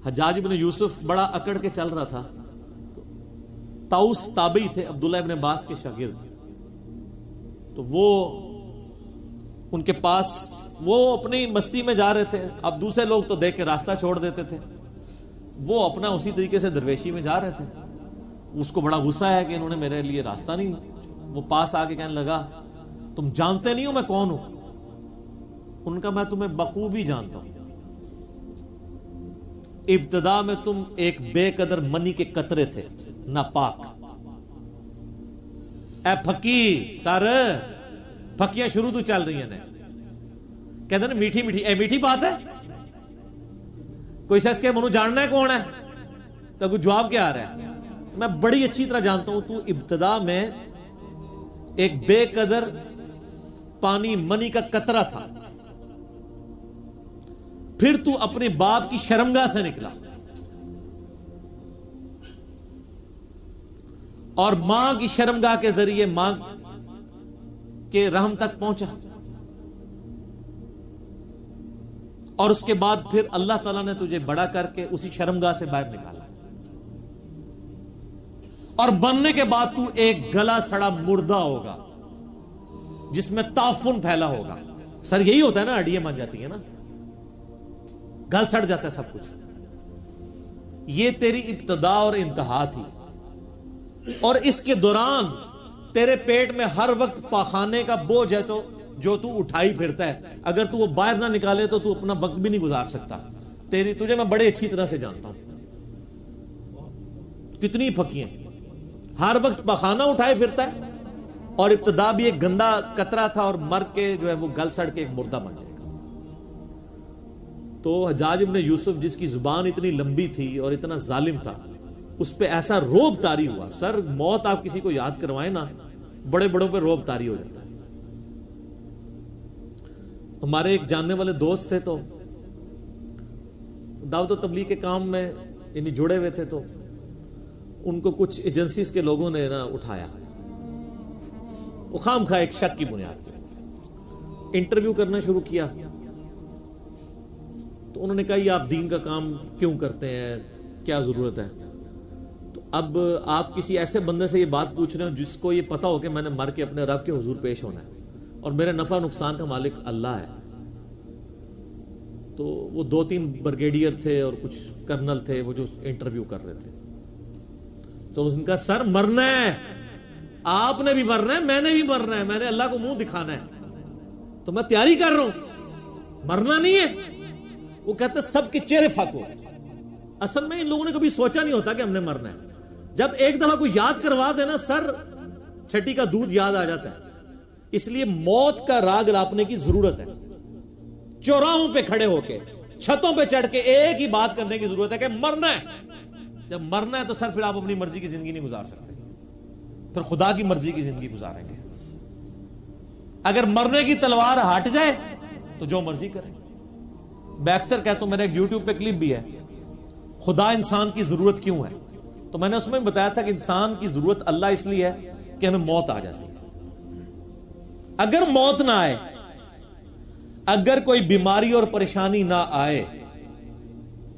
حجاج ابن یوسف بڑا اکڑ کے چل رہا تھا. طاؤس تابعی تھے, عبداللہ ابن عباس کے شاگرد. تو وہ ان کے پاس, وہ اپنی مستی میں جا رہے تھے. اب دوسرے لوگ تو دیکھ کے راستہ چھوڑ دیتے تھے, وہ اپنا اسی طریقے سے درویشی میں جا رہے تھے. اس کو بڑا غصہ ہے کہ انہوں نے میرے لیے راستہ نہیں. وہ پاس آ کے کہنے لگا تم جانتے نہیں ہو میں کون ہوں؟ ان کا میں تمہیں بخوبی جانتا ہوں. ابتدا میں تم ایک بے قدر منی کے قطرے تھے, ناپاک. اے پھکی سر, پھکیاں شروع تو چل رہی ہیں. کہتے ہیں میٹھی میٹھی, اے میٹھی بات ہے. کوئی شخص کہ منو جاننا ہے کون ہے, تو کوئی جواب کیا آ رہا ہے؟ میں بڑی اچھی طرح جانتا ہوں تو ابتدا میں ایک بے قدر پانی منی کا قطرہ تھا, پھر تو اپنے باپ کی شرمگاہ سے نکلا اور ماں کی شرمگاہ کے ذریعے ماں کے رحم تک پہنچا, اور اس کے بعد پھر اللہ تعالیٰ نے تجھے بڑا کر کے اسی شرمگاہ سے باہر نکالا, اور بننے کے بعد تو ایک گلا سڑا مردہ ہوگا جس میں تعفن پھیلا ہوگا. سر یہی ہوتا ہے نا, ہڈیاں بن جاتی ہیں نا, گل سڑ جاتا ہے سب کچھ. یہ تیری ابتدا اور انتہا تھی, اور اس کے دوران تیرے پیٹ میں ہر وقت پاخانے کا بوجھ ہے تو جو تو اٹھائی پھرتا ہے. اگر تو وہ باہر نہ نکالے تو اپنا وقت بھی نہیں گزار سکتا. تجھے میں بڑے اچھی طرح سے جانتا ہوں. کتنی پھکیاں, ہر وقت پاخانہ اٹھائے پھرتا ہے, اور ابتدا بھی ایک گندا قطرہ تھا, اور مر کے جو ہے وہ گل سڑ کے ایک مردہ بن جائے گا. تو حجاج ابن یوسف جس کی زبان اتنی لمبی تھی اور اتنا ظالم تھا, اس پہ ایسا روب طاری ہوا. سر موت آپ کسی کو یاد کروائیں نا, بڑے بڑوں پہ روب طاری ہو جاتا ہے. ہمارے ایک جاننے والے دوست تھے, تو دعوت و تبلیغ کے کام میں یعنی جڑے ہوئے تھے, تو ان کو کچھ ایجنسیز کے لوگوں نے نا اٹھایا, وہ خام خواہ ایک شک کی بنیاد پہ انٹرویو کرنا شروع کیا. تو انہوں نے کہا یہ آپ دین کا کام کیوں کرتے ہیں, کیا ضرورت ہے؟ تو اب آپ کسی ایسے بندے سے یہ بات پوچھ رہے ہو جس کو یہ پتا ہو کہ میں نے مر کے اپنے رب کے حضور پیش ہونا ہے اور میرے نفع نقصان کا مالک اللہ ہے. تو وہ 2-3 بریگیڈیئر تھے اور کچھ کرنل تھے, وہ جو انٹرویو کر رہے تھے. تو اس نے کہا سر مرنا ہے, آپ نے بھی مرنا ہے, میں نے بھی مرنا ہے, میں نے اللہ کو منہ دکھانا ہے, تو میں تیاری کر رہا ہوں, مرنا نہیں ہے. وہ کہتے سب کے چہرے پھاکو. اصل میں ان لوگوں نے کبھی سوچا نہیں ہوتا کہ ہم نے مرنا ہے. جب ایک دفعہ کوئی یاد کروا دینا, سر چھٹی کا دودھ یاد آ جاتا ہے. اس لیے موت کا راگ لاپنے کی ضرورت ہے. چوراہوں پہ کھڑے ہو کے, چھتوں پہ چڑھ کے ایک ہی بات کرنے کی ضرورت ہے کہ مرنا ہے. جب مرنا ہے تو سر پھر آپ اپنی مرضی کی زندگی نہیں گزار سکتے, پھر خدا کی مرضی کی زندگی گزاریں گے. اگر مرنے کی تلوار ہٹ جائے تو جو مرضی کریں. میں اکثر کہتا ہوں, میرے ایک یوٹیوب پہ کلپ بھی ہے, خدا انسان کی ضرورت کیوں ہے. تو میں نے اس میں بتایا تھا کہ انسان کی ضرورت اللہ اس لیے ہے کہ ہمیں موت آ جاتی ہے. اگر موت نہ آئے, اگر کوئی بیماری اور پریشانی نہ آئے,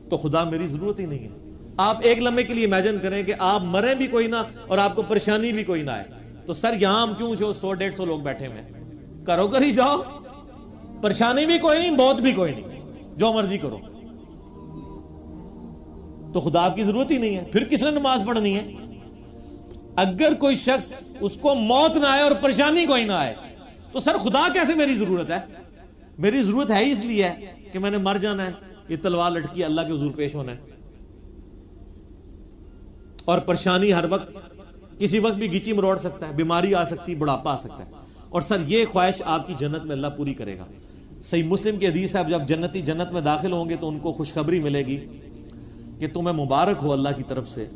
تو خدا میری ضرورت ہی نہیں ہے. آپ ایک لمحے کے لیے امیجن کریں کہ آپ مریں بھی کوئی نہ اور آپ کو پریشانی بھی کوئی نہ آئے, تو سر یہاں ہم کیوں 100-150 لوگ بیٹھے ہوئے, کرو کر ہی جاؤ. پریشانی بھی کوئی نہیں, موت بھی کوئی نہیں, جو مرضی کرو. تو خدا آپ کی ضرورت ہی نہیں ہے, پھر کس نے نماز پڑھنی ہے؟ اگر کوئی شخص اس کو موت نہ آئے اور پریشانی کوئی نہ آئے, تو سر خدا کیسے میری ضرورت ہے؟ میری ضرورت ہے اس لیے ہے کہ میں نے مر جانا ہے, یہ تلوار لٹکی اللہ کے حضور پیش ہونا ہے. اور پریشانی ہر وقت کسی وقت بھی گیچی مروڑ سکتا ہے, بیماری آ سکتی, بڑھاپا آ سکتا ہے. اور سر یہ خواہش آپ کی جنت میں اللہ پوری کرے گا. صحیح مسلم کی حدیث ہے, جب جنتی جنت میں داخل ہوں گے تو ان کو خوشخبری ملے گی کہ تمہیں مبارک ہو اللہ کی طرف سے,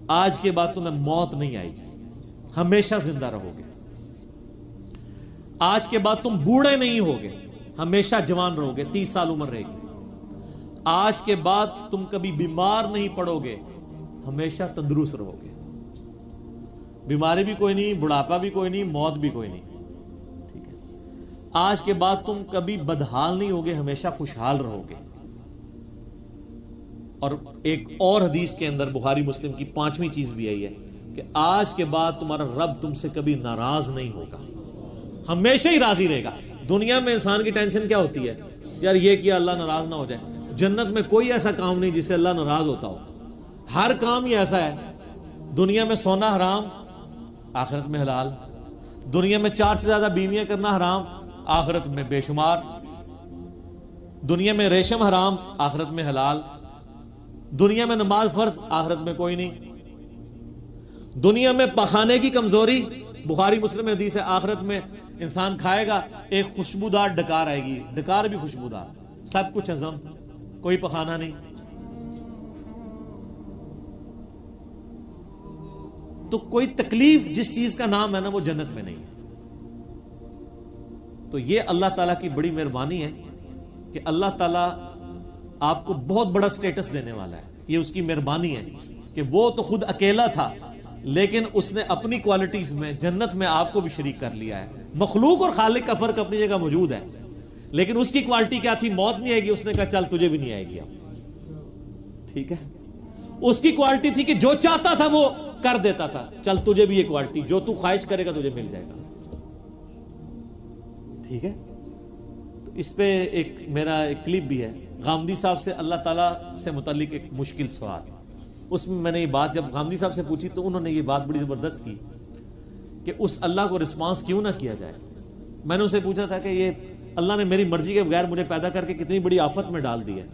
آج کے بعد تمہیں موت نہیں آئے گی, ہمیشہ زندہ رہو گے. آج کے بعد تم بوڑھے نہیں ہوگے, ہمیشہ جوان رہو گے, 30 سال عمر رہے گی. آج کے بعد تم کبھی بیمار نہیں پڑو گے, ہمیشہ تندرست رہو گے. بیماری بھی کوئی نہیں, بڑھاپا بھی کوئی نہیں, موت بھی کوئی نہیں. ٹھیک ہے. آج کے بعد تم کبھی بدحال نہیں ہوگے, ہمیشہ خوشحال رہو گے. اور ایک اور حدیث کے اندر بخاری مسلم کی 5ویں چیز بھی یہی ہے کہ آج کے بعد تمہارا رب تم سے کبھی ناراض نہیں ہوگا، ہمیشہ ہی راضی رہے گا۔ دنیا میں انسان کی ٹینشن کیا ہوتی ہے؟ یار یہ کیا اللہ ناراض نہ ہو جائے۔ جنت میں کوئی ایسا کام نہیں جس سے اللہ ناراض ہوتا ہو، ہر کام ہی ایسا ہے۔ دنیا میں سونا حرام، آخرت میں حلال۔ دنیا میں 4 سے زیادہ بیویاں کرنا حرام، آخرت میں بے شمار۔ دنیا میں ریشم حرام، آخرت میں حلال۔ دنیا میں نماز فرض، آخرت میں کوئی نہیں۔ دنیا میں پخانے کی کمزوری، بخاری مسلم میں حدیث ہے، آخرت میں انسان کھائے گا ایک خوشبودار ڈکار آئے گی، ڈکار بھی خوشبودار، سب کچھ ہضم، کوئی پخانا نہیں۔ تو کوئی تکلیف جس چیز کا نام ہے نا وہ جنت میں نہیں ہے۔ تو یہ اللہ تعالیٰ کی بڑی مہربانی ہے کہ اللہ تعالیٰ آپ کو بہت بڑا سٹیٹس دینے والا ہے۔ یہ اس کی مہربانی ہے کہ وہ تو خود اکیلا تھا لیکن اس نے اپنی کوالٹیز میں جنت میں آپ کو بھی شریک کر لیا ہے۔ مخلوق اور خالق کا فرق اپنی جگہ موجود ہے، لیکن اس کی کوالٹی کیا تھی؟ موت نہیں آئے گی، اس نے کہا چل تجھے بھی نہیں آئے گی اب، ٹھیک ہے۔ اس کی کوالٹی تھی کہ جو چاہتا تھا وہ کر دیتا تھا، چل تجھے بھی یہ کوالٹی، جو تو خواہش کرے گا تجھے مل جائے گا، ٹھیک ہے۔ تو اس پہ ایک میرا ایک کلپ بھی ہے غامدی صاحب سے اللہ تعالیٰ سے متعلق ایک مشکل سوال۔ اس میں نے یہ بات جب غامدی صاحب سے پوچھی تو انہوں نے یہ بات بڑی زبردست کی کہ اس اللہ کو رسپانس کیوں نہ کیا جائے۔ میں نے اسے پوچھا تھا کہ یہ اللہ نے میری مرضی کے بغیر مجھے پیدا کر کے کتنی بڑی آفت میں ڈال دی ہے،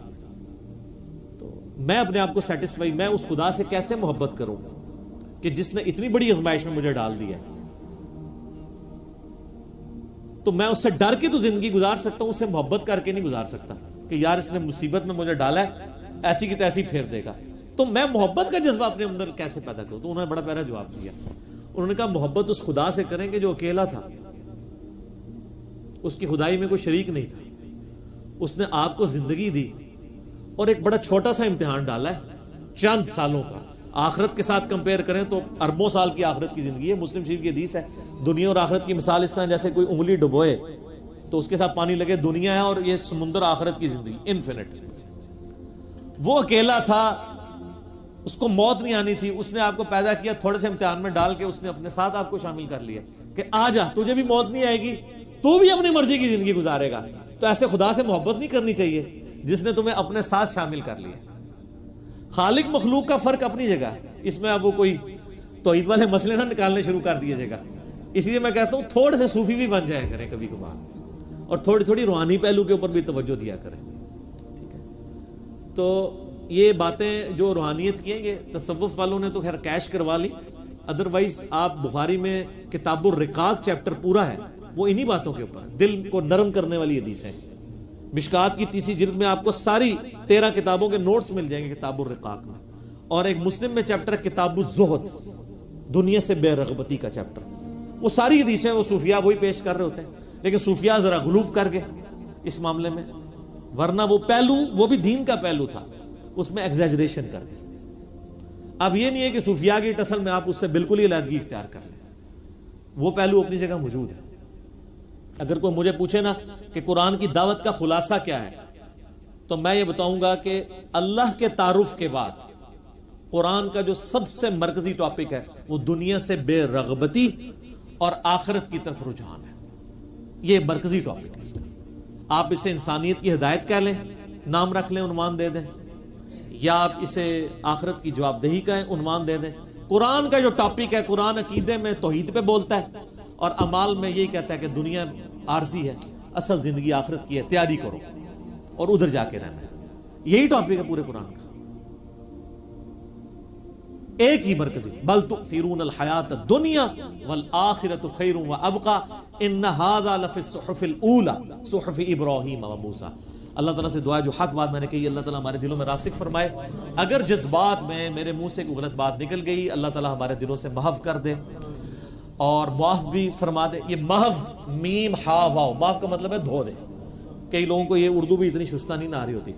تو میں اپنے آپ کو سیٹسفائی، میں اس خدا سے کیسے محبت کروں کہ جس نے اتنی بڑی آزمائش میں مجھے ڈال دی ہے؟ تو میں اس سے ڈر کے تو زندگی گزار سکتا ہوں، اس سے محبت کر کے نہیں گزار سکتا کہ یار اس نے مصیبت میں مجھے ڈالا ہے، ایسی کی تیسی پھیر دے گا۔ تو میں محبت کا جذبہ اپنے اندر کیسے پیدا کروں؟ تو انہوں نے بڑا پیارا جواب دیا۔ انہوں نے کہا محبت اس خدا سے کریں گے جو اکیلا تھا، اس کی خدائی میں کوئی شریک نہیں تھا، اس نے آپ کو زندگی دی اور ایک بڑا چھوٹا سا امتحان ڈالا ہے چند سالوں کا۔ آخرت کے ساتھ کمپیئر کریں تو اربوں سال کی آخرت کی زندگی ہے۔ مسلم شریف کی حدیث ہے، دنیا اور آخرت کی مثال اس طرح جیسے کوئی انگلی ڈبوئے تو اس کے ساتھ پانی لگے، دنیا ہے اور یہ سمندر آخرت کی زندگی، انفینٹ۔ وہ اکیلا تھا، اس کو موت نہیں آنی تھی، اس نے آپ کو پیدا کیا، تھوڑے سے امتحان میں ڈال کے اس نے اپنے ساتھ آپ کو شامل کر لیا کہ آ جا، تجھے بھی موت نہیں آئے گی، تو بھی اپنی مرضی کی زندگی گزارے گا۔ تو ایسے خدا سے محبت نہیں کرنی چاہیے جس نے تمہیں اپنے ساتھ شامل کر لیا۔ خالق مخلوق کا فرق اپنی جگہ ہے، اس میں اب وہ کوئی توحید والے مسئلے نہ نکالنے شروع کر دیے جائے گا۔ اسی لیے میں کہتا ہوں تھوڑے سے صوفی بھی بن جائے کریں کبھی کبھار، اور تھوڑی تھوڑی روحانی پہلو کے اوپر بھی توجہ دیا کریں، ٹھیک ہے۔ تو یہ باتیں جو روحانیت کی ہیں یہ تصوف والوں نے تو خیر کیش کروا لی، ادروائز آپ بخاری میں کتاب الرقاق چیپٹر پورا ہے وہ انہی باتوں کے اوپر، دل کو نرم کرنے والی حدیثیں۔ مشکات کی 30 جلد میں آپ کو ساری 13 کتابوں کے نوٹس مل جائیں گے کتاب الرقاق میں، اور ایک مسلم میں چیپٹر کتاب الزہد، دنیا سے بے رغبتی کا چیپٹر۔ وہ ساری حدیثیں وہ صوفیاء وہی پیش کر رہے ہوتے ہیں، لیکن صوفیاء ذرا غلوف کر گئے اس معاملے میں، ورنہ وہ پہلو وہ بھی دین کا پہلو تھا، اس میں ایگزیجریشن کر دی۔ اب یہ نہیں ہے کہ صوفیاء کی ٹسل میں آپ اس سے بالکل ہی علیحدگی اختیار کر لیں، وہ پہلو اپنی جگہ موجود ہے۔ اگر کوئی مجھے پوچھے نا کہ قرآن کی دعوت کا خلاصہ کیا ہے، تو میں یہ بتاؤں گا کہ اللہ کے تعارف کے بعد قرآن کا جو سب سے مرکزی ٹاپک ہے وہ دنیا سے بے رغبتی اور آخرت کی طرف رجحان ہے۔ یہ مرکزی ٹاپک ہے اس کا۔ آپ اسے انسانیت کی ہدایت کہہ لیں، نام رکھ لیں، عنوان دے دیں، یا آپ اسے آخرت کی جواب دہی کا عنوان دے دیں۔ قرآن کا جو ٹاپک ہے، قرآن عقیدے میں توحید پہ بولتا ہے اور اعمال میں یہی کہتا ہے کہ دنیا عارضی ہے، اصل زندگی آخرت کی ہے، تیاری کرو اور ادھر جا کے رہنا ہے۔ یہی ٹاپک ہے پورے قرآن کا، ایک ہی مرکزی، بل تؤثرون الحیات الدنیا والآخرۃ خیر وابقی ان ھذا لفی الصحف الاولی صحف ابراہیم وموسیٰ۔ اللہ تعالیٰ سے دعا جو حق بات میں نے کہی اللہ تعالیٰ ہمارے دلوں میں راسخ فرمائے، اگر جذبات میں میرے منہ سے کوئی غلط بات نکل گئی اللہ تعالیٰ ہمارے دلوں سے محو کر دے اور معاف بھی فرما دے۔ یہ محو، میم ہا واو، معاف کا مطلب ہے دھو دے۔ کئی لوگوں کو یہ اردو بھی اتنی شستہ نہیں نہ آ رہی ہوتی،